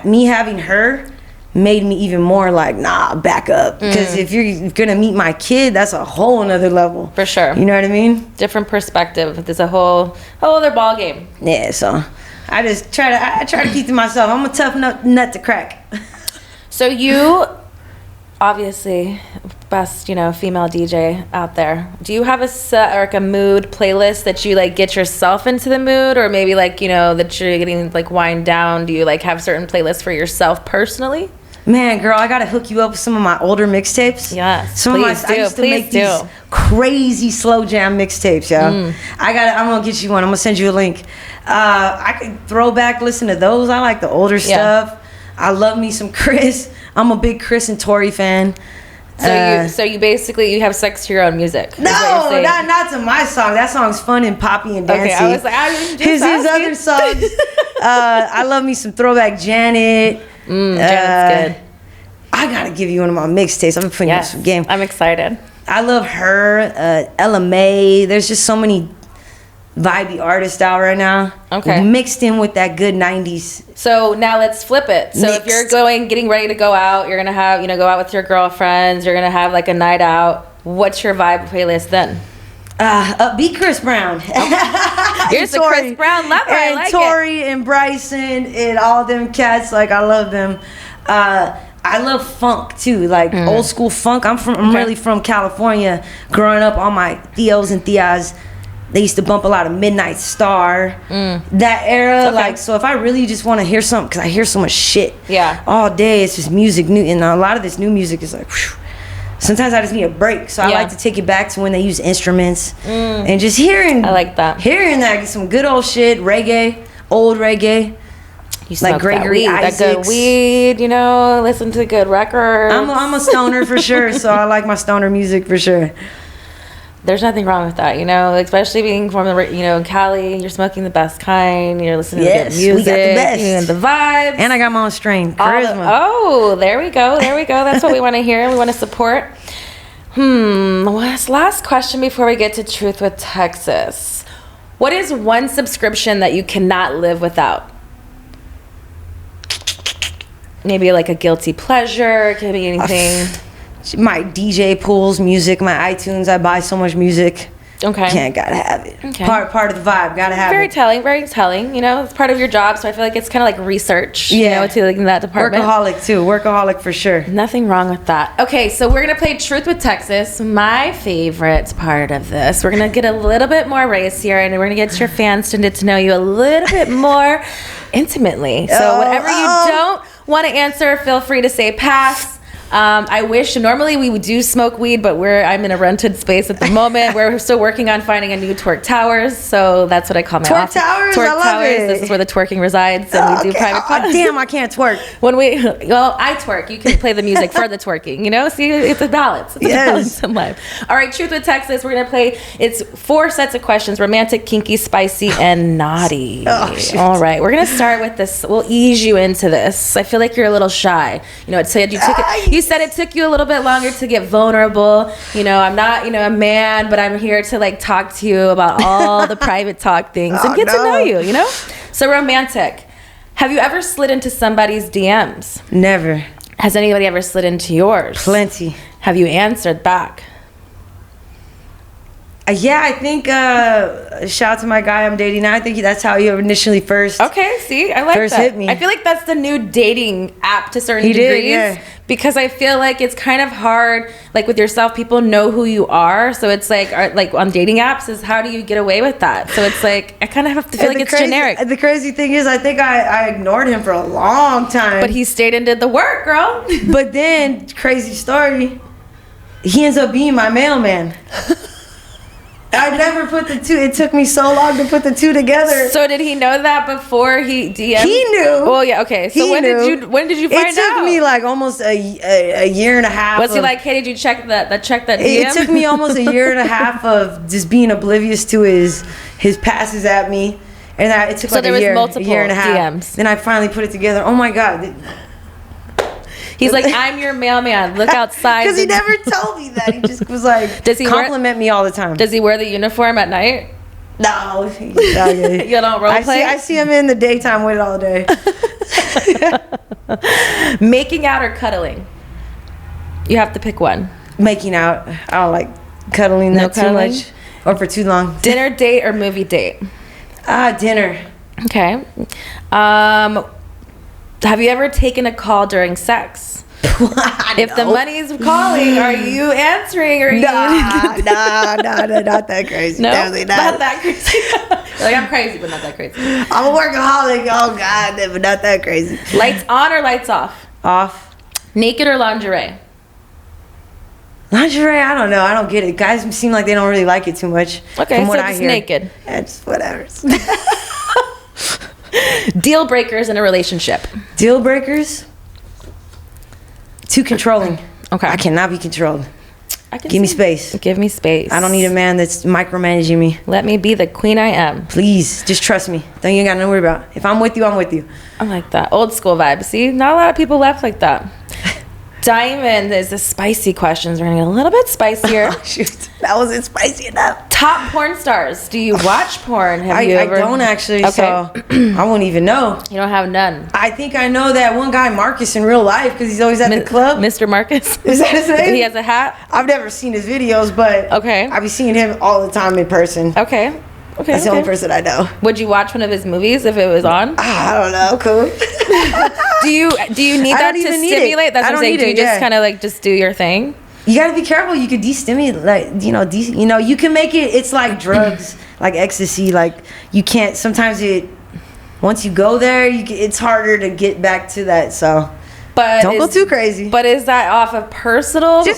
me having her made me even more like, nah, back up. Because if you're gonna meet my kid, that's a whole nother level. For sure. You know what I mean? Different perspective. There's a whole other ball game. Yeah, so I just try to keep to myself. I'm a tough nut to crack. So you obviously best female DJ out there. Do you have a set or like a mood playlist that you like get yourself into the mood, or maybe like that you're getting like wind down? Do you like have certain playlists for yourself personally? Man, girl, I gotta hook you up with some of my older mixtapes. Yes, I used to make these crazy slow jam mixtapes, yo. I'm gonna get you one. I'm gonna send you a link. I could listen to those. I like the older stuff. I love me some Chris. I'm a big Chris and Tori fan. So you basically have sex to your own music. No, not to my song. That song's fun and poppy and dancey. Okay, I was like, I didn't just his other songs. I love me some throwback Janet. Janet's good. I gotta give you one of my mixtapes. I'm putting you some game. I'm excited. I love her. Ella May. There's just so many vibey artists out right now. Okay. Mixed in with that good 90s. So now let's flip it. So if you're getting ready to go out, you're gonna have go out with your girlfriends. You're gonna have like a night out. What's your vibe playlist then? Beat Chris Brown. You're the Chris Brown lover. I like Tori and Bryson and all them cats. Like, I love them. I love funk too, like old school funk. I'm really from California. Growing up, all my tios and tias, they used to bump a lot of Midnight Star, that era. Okay. Like, so if I really just want to hear something, because I hear so much shit all day, it's just music new, and a lot of this new music is like, whew. Sometimes I just need a break, so I like to take it back to when they use instruments and just hearing. I like that. Hearing that, some good old shit, reggae, old reggae. You like Gregory Isaacs. That good weed, you know, listen to good records. I'm a stoner for sure, so I like my stoner music for sure. There's nothing wrong with that, you know, especially being from the, you know, in Cali, you're smoking the best kind, you're listening to good music, we got the best. and the vibes. And I got my own strain, Carisma. There we go. That's what we want to hear. We want to support. Last question before we get to Truth with Texas. What is one subscription that you cannot live without? Maybe like a guilty pleasure. It could be anything. My DJ pools, music, my iTunes. I buy so much music. Okay. Gotta have it. Okay. Part of the vibe. Gotta have Very it. very telling. You know, it's part of your job, so I feel like it's kind of like research. You know, to like in that department. Workaholic too. Workaholic for sure. Nothing wrong with that. Okay, so we're gonna play Truth with Texas. My favorite part of this. We're gonna get a little bit more race here, and we're gonna get your fans to get to know you a little bit more intimately. So whatever you don't want to answer, feel free to say pass. I wish normally we would do smoke weed, but I'm in a rented space at the moment. We're still working on finding a new twerk towers, so that's what I call my twerk towers. Twerk I love towers. it. This is where the twerking resides, and we do private. Damn, I can't twerk. I twerk. You can play the music for the twerking. You know, see, it's a balance. It's a balance in life. All right, Truth with Texas. We're gonna play. It's 4 sets of questions: romantic, kinky, spicy, and naughty. All right, we're gonna start with this. We'll ease you into this. I feel like you're a little shy. You know, it said you took it. You said it took you a little bit longer to get vulnerable. You know, I'm not, a man, but I'm here to like talk to you about all the private talk things and get to know you, you know? So romantic. Have you ever slid into somebody's DMs? Never. Has anybody ever slid into yours? Plenty. Have you answered back? Yeah, I think, shout out to my guy I'm dating now. I think that's how you initially first. Okay, see, I like first that. hit me. I feel like that's the new dating app to certain degrees. Yeah. Because I feel like it's kind of hard, like with yourself, people know who you are. So it's like on dating apps is how do you get away with that? So it's like, I kind of have to feel like it's generic. The crazy thing is, I think I ignored him for a long time. But he stayed and did the work, girl. But then, crazy story, he ends up being my mailman. I never put the two. It took me so long to put the two together. So did he know that before he DM'd? He knew. Well, yeah, okay. So when did you find out? It took me like almost a year and a half. Was he like, hey, did you check that DM? It took me almost a year and a half of just being oblivious to his passes at me, and it took like a year and a half. DMs. Then I finally put it together. Oh my God. He's like, I'm your mailman. Look outside. Because he never told me that. He just was like, does he compliment me all the time. Does he wear the uniform at night? No. You don't role play? I see him in the daytime with it all day. Making out or cuddling? You have to pick one. Making out. I don't like cuddling too much or for too long. Dinner date or movie date? Dinner. Okay. Have you ever taken a call during sex? If the money's calling, are you answering? Or Nah, not that crazy. No, definitely not that crazy. Like, I'm crazy, but not that crazy. I'm a workaholic. Oh God, but not that crazy. Lights on or lights off? Off. Naked or lingerie? Lingerie, I don't know. I don't get it. Guys seem like they don't really like it too much. Okay, from so what just I hear. naked. Yeah, just whatever. Deal breakers in a relationship? Deal breakers? Too controlling. Okay. I cannot be controlled. Give me space. Give me space. I don't need a man that's micromanaging me. Let me be the queen I am. Please, just trust me. Then you ain't got nothing to worry about. If I'm with you, I'm with you. I like that. Old school vibe. See, not a lot of people left like that. Diamond is the spicy questions. We're going to get a little bit spicier. Oh, shoot. That wasn't spicy enough. Top porn stars. Do you watch porn? I don't actually, so I won't even know. You don't have none. I think I know that one guy, Marcus, in real life because he's always at the club. Mr. Marcus? Is that his name? He has a hat? I've never seen his videos, but I be seeing him all the time in person. Okay. That's the only person I know. Would you watch one of his movies if it was on? I don't know. Cool. Do you need that to stimulate? That's what I'm saying. Do you just kind of like just do your thing? You gotta be careful. You could destimulate, like you can make it. It's like drugs, like ecstasy. Like you can't. Sometimes once you go there, it's harder to get back to that. So. But don't go too crazy. But is that off of personal preference?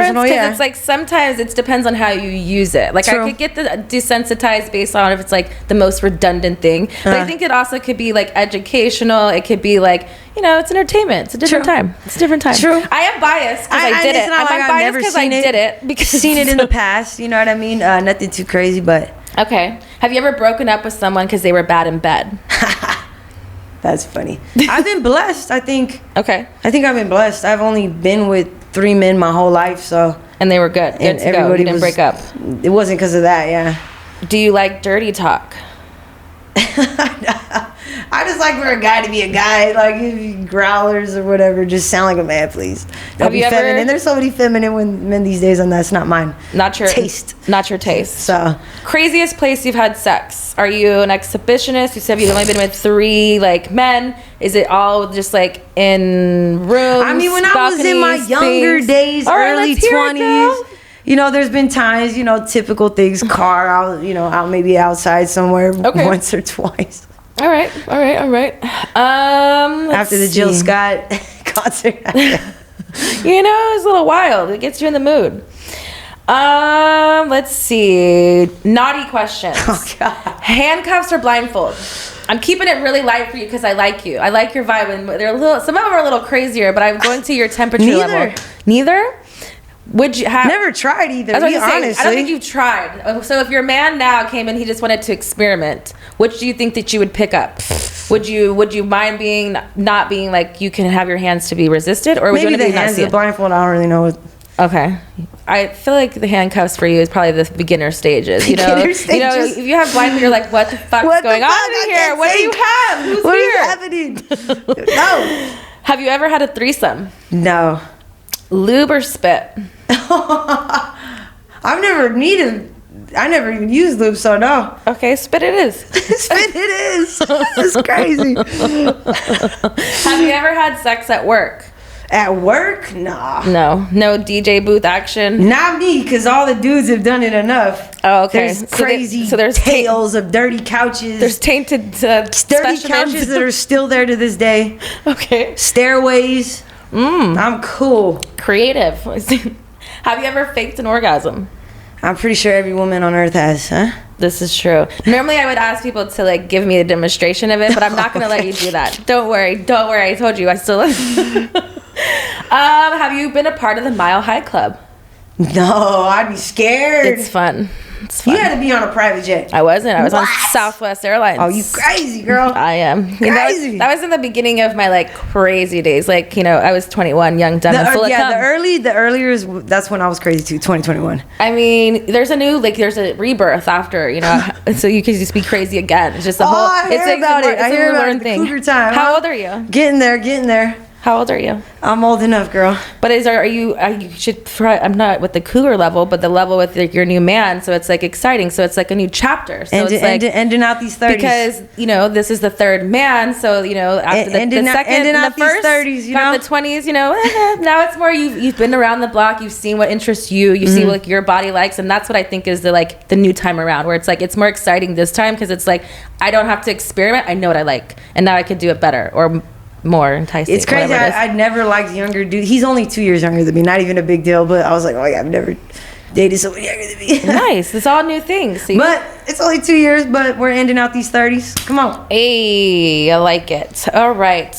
Because it's like sometimes it depends on how you use it. Like I could get desensitized based on if it's like the most redundant thing. But I think it also could be like educational. It could be like, it's entertainment. It's a different time. It's a different time. True. I am biased because I did it. I'm biased because I did it. Because seen it in the past. You know what I mean? Nothing too crazy, but. Okay. Have you ever broken up with someone because they were bad in bed? That's funny. I've been blessed, I think. Okay. I think I've been blessed. I've only been with 3 men my whole life, so. And they were good. And everybody didn't break up. It wasn't because of that, yeah. Do you like dirty talk? I just like for a guy to be a guy. Like, if you growlers or whatever, just sound like a man, please. Don't be feminine. There's so many feminine men these days, and that's not mine. Not your taste. Not your taste. So. Craziest place you've had sex? Are you an exhibitionist? You said you've only been with 3 men. Is it all just like in rooms? I mean, when I was in my younger days, early 20s. There's been times, typical things, car out, out maybe outside somewhere once or twice. All right. After the Jill Scott concert. It's a little wild. It gets you in the mood. Let's see. Naughty questions. Oh, God. Handcuffs or blindfold? I'm keeping it really light for you because I like you. I like your vibe. And some of them are a little crazier, but I'm going to your temperature level. Neither? Would you have never tried either? Honestly, I don't think you've tried. So if your man now came and he just wanted to experiment, which do you think that you would pick up? Would you mind not being like you can have your hands to be resisted, or would you want to be not the blindfold? I don't really know. Okay, I feel like the handcuffs for you is probably the beginner stages. If you have blindfold, you're like, what the fuck is going on in here? What do you have? Who's what here? Is happening? No. Have you ever had a threesome? No. Lube or spit? I never even used lube, so no. Okay, spit it is. Spit it is. It's crazy. Have you ever had sex at work? At work? Nah. No DJ booth action? Not me, because all the dudes have done it enough. Oh, okay. There's crazy tales of dirty couches. There's tainted dirty couches that are still there to this day. Okay. Stairways. I'm cool. Creative. Have you ever faked an orgasm? I'm pretty sure every woman on earth has, huh? This is true. Normally I would ask people to give me a demonstration of it, but I'm not going to let you do that. Don't worry. I told you I still have you been a part of the Mile High Club? No, I'd be scared. It's fun. You had to be on a private jet. I wasn't. I was on Southwest Airlines. Oh, you crazy, girl. I am. Crazy. That was in the beginning of my crazy days. I was 21, young, dumb, and full of cum. The earlier is, that's when I was crazy too, 2021. I mean, there's a rebirth after, so you can just be crazy again. It's just a whole, I hear about it. I hear about it. Thing. Cougar time. How old are you? Getting there. How old are you? I'm old enough, girl. But you should try, I'm not with the cougar level, but the level with your new man. So it's exciting. So it's a new chapter. So it's ending out these 30s. Because, this is the third man. So, after the second and the first, 30s, got the 20s, now it's more you've been around the block. You've seen what interests you. You see what your body likes. And that's what I think is the new time around, where it's more exciting this time because it's I don't have to experiment. I know what I like. And now I could do it better or more enticing. It's crazy. I never liked younger dudes. He's only 2 years younger than me. Not even a big deal, but I was like, oh yeah, I've never dated someone younger than me. Nice. It's all new things. See? But it's only 2 years, but we're ending out these 30s. Come on. Hey, I like it. All right.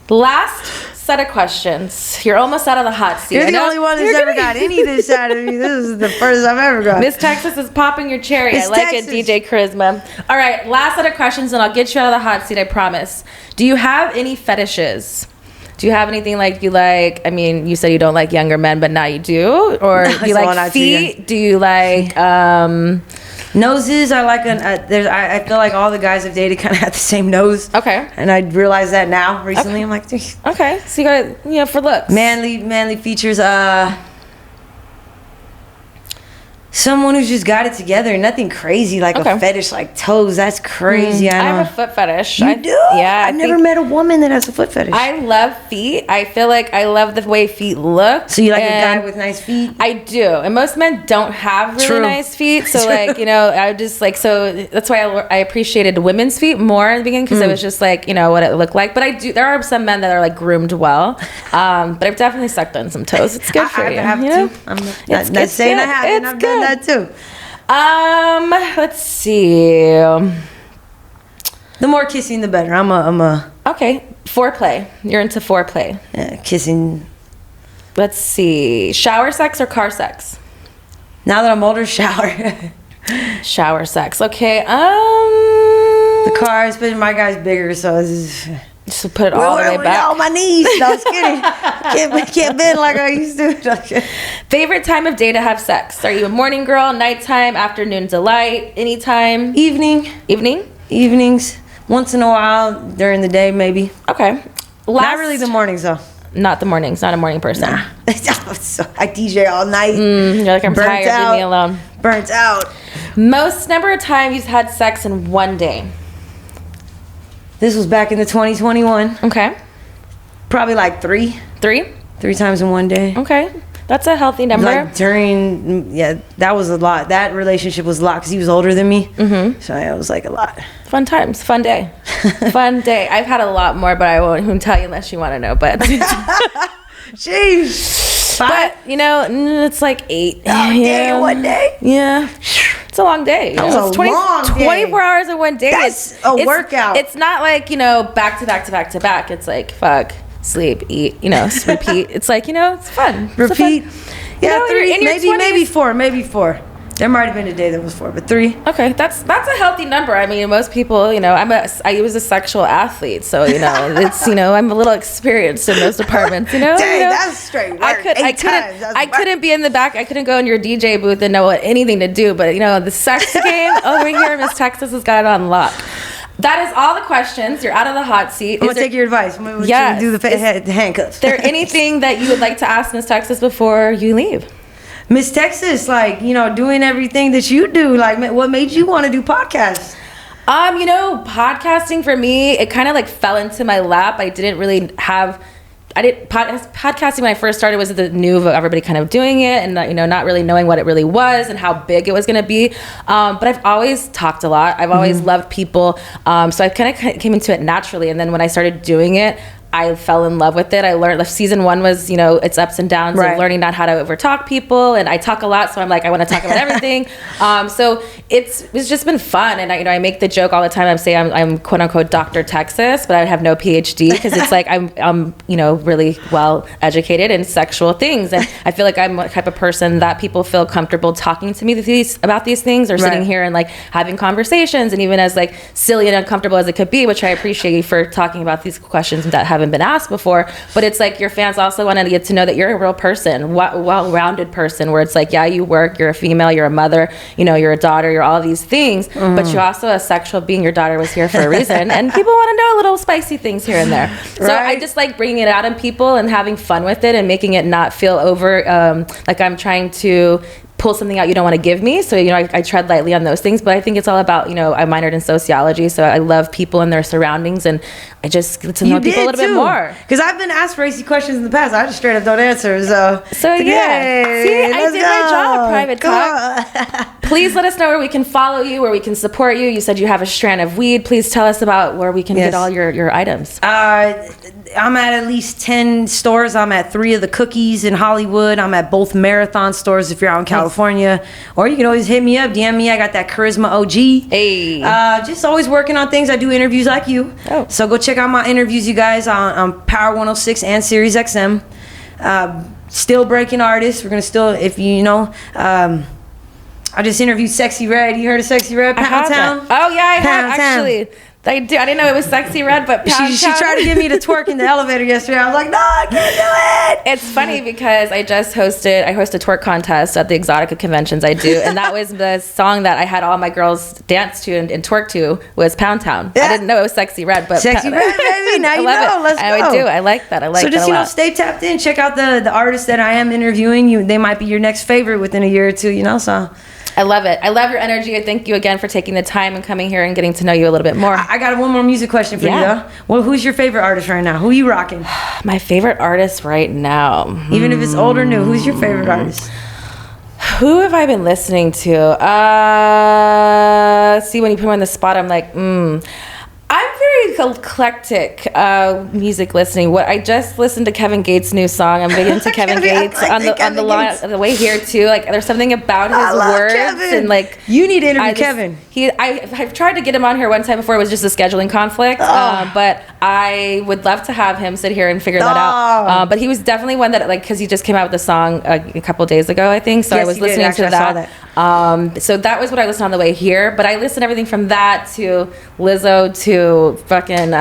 Last set of questions. You're almost out of the hot seat. You're the only one that's ever got any of this out of me. This is the first I've ever got. Miss Texas is popping your cherry. Miss I like Texas. it, DJ Carisma. All right, last set of questions, and I'll get you out of the hot seat, I promise. Do you have any fetishes? Do you have anything like you like? I mean, you said you don't like younger men, but now you do. Or do you like feet? Do you like noses? I like I feel like all the guys I've dated kind of have the same nose. Okay. And I realize that now recently. I'm like, okay. So you got for looks. Manly features. Someone who's just got it together. Nothing crazy like a fetish like toes. That's crazy. I have a foot fetish. You do? Yeah. I've never met a woman that has a foot fetish. I love feet. I feel like I love the way feet look. So you like a guy with nice feet? I do. And most men don't have really nice feet. So like, I just like, so that's why I appreciated women's feet more in the beginning, because it was just like, what it looked like. But there are some men that are like groomed well. But I've definitely sucked on some toes. It's good for you. I'm not saying I haven't. I've done that too. Let's see. The more kissing, the better. I'm a. Okay, foreplay. You're into foreplay. Yeah, kissing. Let's see. Shower sex or car sex? Now that I'm older, shower. Shower sex. Okay. The car, especially my guy's bigger, so it's just put it all the way back. On my knees. No, I was kidding. Can't bend like I used to. Favorite time of day to have sex? Are you a morning girl, nighttime, afternoon delight, anytime? Evenings. Once in a while during the day, maybe. Okay. Not really the mornings though. Not the mornings. Not a morning person. Nah. I DJ all night. You're like, I'm tired. Leave me alone. Burnt out. Most number of times you've had sex in one day? This was back in the 2021. Okay. Probably like 3. 3? 3 times in one day. Okay. That's a healthy number. Like that was a lot. That relationship was a lot because he was older than me. Mm-hmm. So it was like a lot. Fun times. Fun day. Fun day. I've had a lot more, but I won't even tell you unless you want to know. But jeez. 5? But, it's like 8. Oh, yeah. One day? Yeah. It's a long day. That was a long day. 24 hours in one day. That's a workout. It's not like, back to back to back to back. It's like, fuck, sleep, eat, repeat. It's like, it's fun. Repeat. Yeah, 3. Maybe 4. Maybe 4. There might have been a day that was 4, but 3. Okay, that's a healthy number. I mean, most people, I was a sexual athlete, so it's I'm a little experienced in those departments. Dang, that's straight work. I couldn't be in the back. I couldn't go in your DJ booth and know anything to do. But the sex game over here, Miss Texas has got it on lock. That is all the questions. You're out of the hot seat. I'm going to take your advice. Yes. Do the handcuffs. Is there anything that you would like to ask Miss Texas before you leave? Miss Texas, doing everything that you do, what made you want to do podcasts? Podcasting for me, it kind of fell into my lap. I didn't really have... podcasting when I first started was the new of everybody kind of doing it and not really knowing what it really was and how big it was going to be. But I've always talked a lot. I've always loved people. So I kind of came into it naturally. And then when I started doing it, I fell in love with it. I learned season 1 was, its ups and downs of learning not how to overtalk people. And I talk a lot. So I'm like, I want to talk about everything. So it's just been fun. And I make the joke all the time. I'm quote unquote Dr. Texas, but I have no PhD because it's like I'm really well educated in sexual things. And I feel like I'm the type of person that people feel comfortable talking to me about these things or sitting here and having conversations. And even as silly and uncomfortable as it could be, which I appreciate you for talking about these questions that haven't been asked before, but it's your fans also want to get to know that you're a real person, well-rounded person, where it's you work, you're a female, you're a mother, you're a daughter, you're all these things, but you're also a sexual being. Your daughter was here for a reason, and people want to know little spicy things here and there. So I just bringing it out in people and having fun with it and making it not feel over like I'm trying to pull something out you don't want to give me. So, I tread lightly on those things, but I think it's all about, I minored in sociology. So I love people and their surroundings, and I just get to know people a little bit more. Because I've been asked racy questions in the past. I just straight up don't answer. So yeah. See, I did my job, private talk. Please let us know where we can follow you, where we can support you. You said you have a strand of weed. Please tell us about where we can get all your items. I'm at least 10 stores. I'm at 3 of the Cookies in Hollywood. I'm at both Marathon stores if you're out in California. Or you can always hit me up, DM me. I got that Carisma OG. Hey. Just always working on things. I do interviews like you. Oh. So go check out my interviews, you guys, on Power 106 and Sirius XM. Still breaking artists. We're going to still, if you know... I just interviewed Sexy Red. You heard of Sexy Red? Pound Town? Oh, yeah, I have, actually. I do. I didn't know it was Sexy Red, but Pound She Town. tried to get me to twerk in the elevator yesterday. I was like, no, I can't do it. It's funny because I host a twerk contest at the Exotica conventions I do, and that was the song that I had all my girls dance to and twerk to was Pound Town. Yeah. I didn't know it was Sexy Red, but Sexy Red, baby. Now I you love know. it. Let's go. I do. I like that. So just, that a lot. stay tapped in. Check out the artists that I am interviewing. They might be your next favorite within a year or two, so. I love it. I love your energy. I thank you again for taking the time and coming here and getting to know you a little bit more. I got one more music question for you, though. Well, who's your favorite artist right now? Who you rocking? My favorite artist right now. Even if it's old or new, who's your favorite artist? Who have I been listening to? See, when you put me on the spot, I'm like, I'm very eclectic music listening. What I just listened to Kevin Gates' new song. I'm big into Kevin Gates on the way here too. Like there's something about his words Kevin. and like you need to interview Kevin. I've tried to get him on here one time before. It was just a scheduling conflict. But I would love to have him sit here and figure that out. But he was definitely one that because he just came out with a song a couple days ago, I think. So yes, I was listening to that. So that was what I listened on the way here. But I listened to everything from that to Lizzo to fucking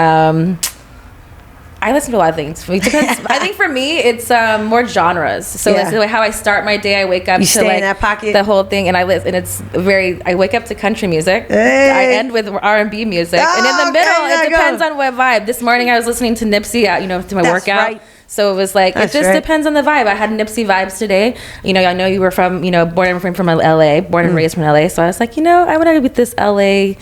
I listen to a lot of things. It depends. I think for me it's more genres. So that's the way how I start my day. I wake up to in that pocket. The whole thing, and I it's I wake up to country music. Hey. I end with R&B music, and in the middle it depends on what vibe. This morning I was listening to Nipsey, to my workout. Right. So it was like it just depends on the vibe. I had Nipsey vibes today. I know you were from born and raised from LA. So I was like, I want to with this LA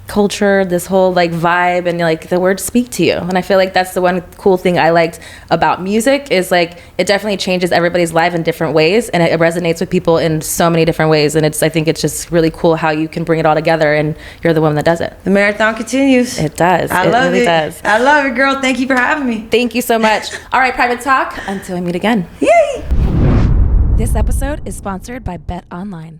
culture, this whole vibe, and the words speak to you. And I feel like that's the one cool thing I liked about music is it definitely changes everybody's life in different ways, and it resonates with people in so many different ways. And I think it's just really cool how you can bring it all together, and you're the one that does it. The marathon continues. It does. I love really it. Does. I love it, girl. Thank you for having me. Thank you so much. All right, Private Talk. Until we meet again. Yay! This episode is sponsored by Bet Online.